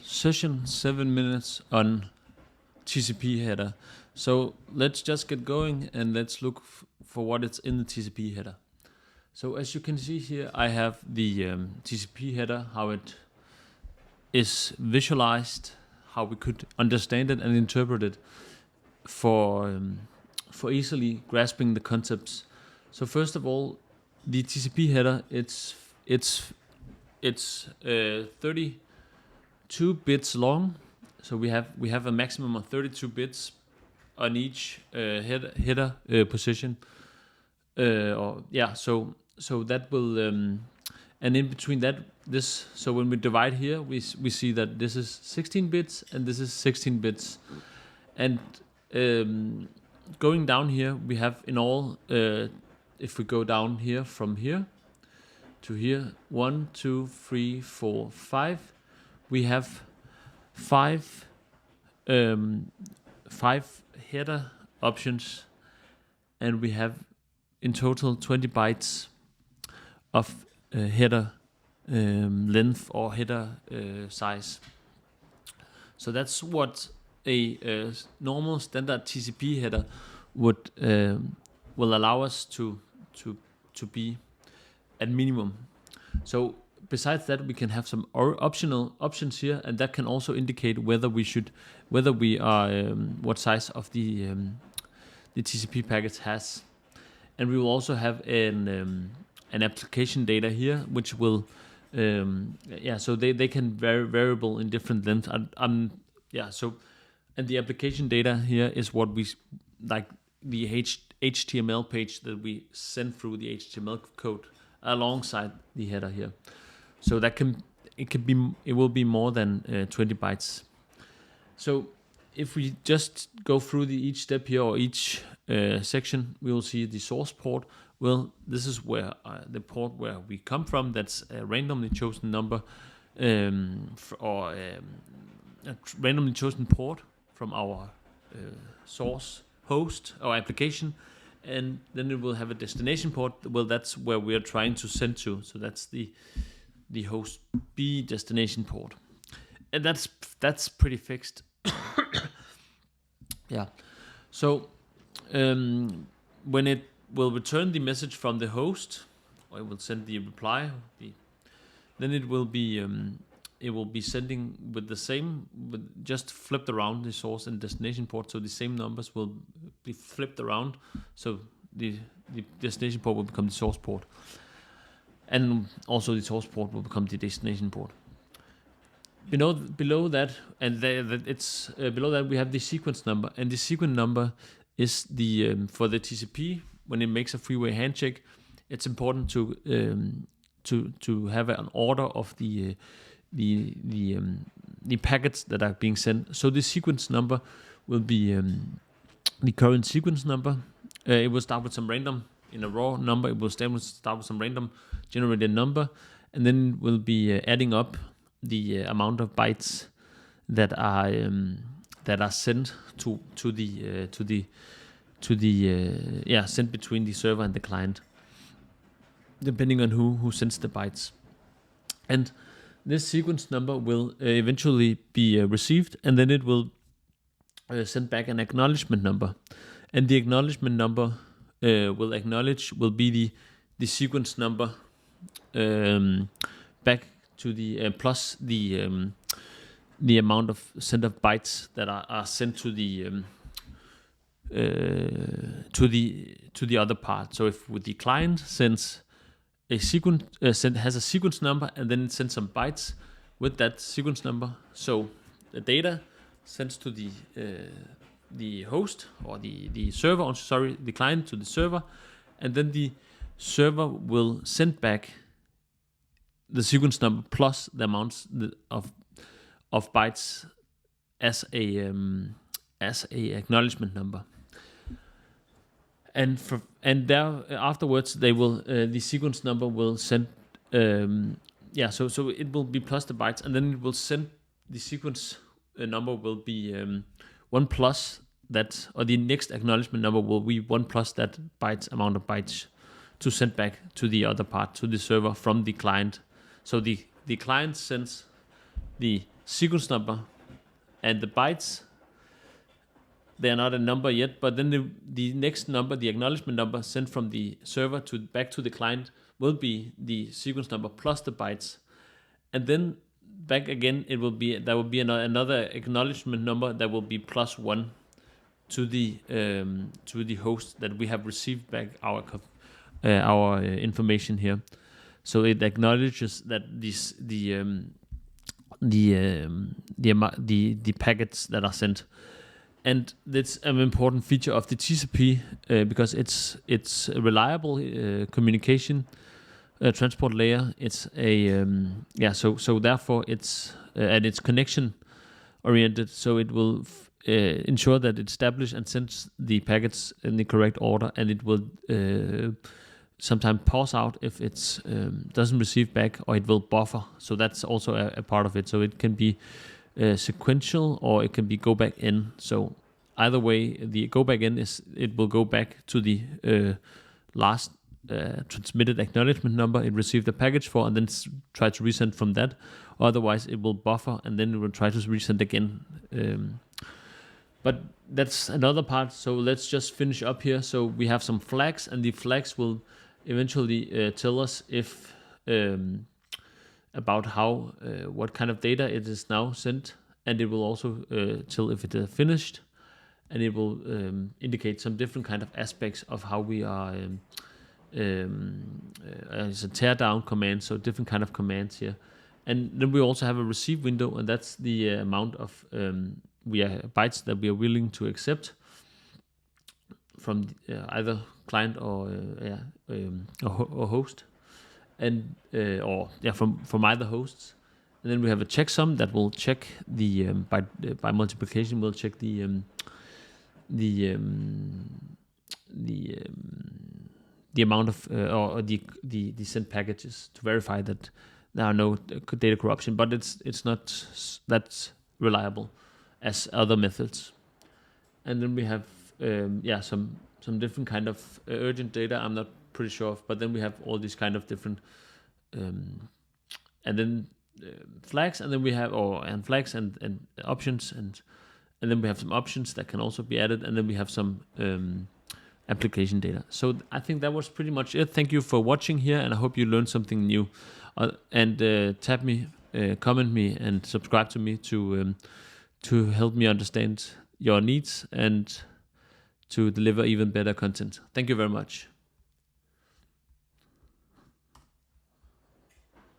Session 7 minutes on TCP header. So let's just get going and let's look for what is in the TCP header. So as you can see here, I have the TCP header, how it is visualized, how we could understand it and interpret it for easily grasping the concepts. So first of all, the TCP header, it's 32 bits long. So we have a maximum of 32 bits on each header position. So that will and in between that, so when we divide here, we see that this is 16 bits and this is 16 bits. And going down here, we have in all, if we go down here from here to here, 1, 2, 3, 4, 5, we have five header options, and we have in total 20 bytes of header length or header size. So that's what a normal standard TCP header would will allow us to be at minimum. So besides that, we can have some optional options here, and that can also indicate whether we are what size of the TCP packet has. And we will also have an application data here, which will so they can vary variable in different lengths. And the application data here is what we like, the HTML page that we send through the HTML code alongside the header here. So it will be more than 20 bytes. So if we just go through each step here or each section, we will see the source port. Well, this is where the port where we come from. That's a randomly chosen number or a randomly chosen port from our source host or application. And then it will have a destination port. Well, that's where we are trying to send to. So that's the host B destination port, and that's pretty fixed. Yeah. So when it will return the message from the host, or it will send the reply, then it will be sending with the same, just flipped around the source and destination port. So the same numbers will be flipped around. So the destination port will become the source port, and also the source port will become the destination port. Below that, and below that we have the sequence number, and the sequence number is the for the TCP when it makes a three-way handshake. It's important to have an order of the packets that are being sent. So the sequence number will be the current sequence number. It will start with some random in a raw number. It will start with some random generated number, and then we'll be adding up the amount of bytes that are sent to the sent between the server and the client, depending on who sends the bytes. And this sequence number will eventually be received, and then it will send back an acknowledgement number, and the acknowledgement number will be the sequence number back to the plus the amount of sent of bytes that are sent to the other part. So if with the client sends a sequence has a sequence number, and then it sends some bytes with that sequence number, so the data sends to the host or the server, the client to the server, and then the server will send back the sequence number plus the amounts of bytes as a acknowledgement number. And there afterwards they will the sequence number will send so it will be plus the bytes, and then it will send the sequence number will be 1 plus that, or the next acknowledgement number will be 1 plus that amount of bytes to send back to the other part, to the server from the client. So the client sends the sequence number and the bytes, they are not a number yet, but then the next number, the acknowledgement number sent from the server back to the client, will be the sequence number plus the bytes. And then back again, there will be another acknowledgement number that will be +1 to the host that we have received back our information here. So it acknowledges that the packets that are sent. And that's an important feature of the TCP because it's a reliable communication transport layer. It's a so therefore it's and it's connection oriented. So it will ensure that it establishes and sends the packets in the correct order, and it will sometimes pause out if it's doesn't receive back, or it will buffer. So that's also a part of it. So it can be sequential, or it can be go back in. So either way, the go back in it will go back to the last transmitted acknowledgement number it received the package for, and then try to resend from that. Otherwise, it will buffer, and then it will try to resend again. But that's another part. So let's just finish up here. So we have some flags, and the flags will eventually tell us if about how what kind of data it is now sent, and it will also tell if it is finished, and it will indicate some different kind of aspects of how we are. It's a teardown command, so different kind of commands here, and then we also have a receive window, and that's the amount of bytes that we are willing to accept from either client or host, and from either hosts. And then we have a checksum that will check the by multiplication will check the amount of or the sent packages to verify that there are no data corruption, but it's not that reliable as other methods. And then we have some different kind of urgent data I'm not pretty sure of, but then we have all these kind of different and then flags, and then we have flags and options, and then we have some options that can also be added, and then we have some application data. So I think that was pretty much it. Thank you for watching here, and I hope you learned something new. And tap me, comment me, and subscribe to me to help me understand your needs and to deliver even better content. Thank you very much.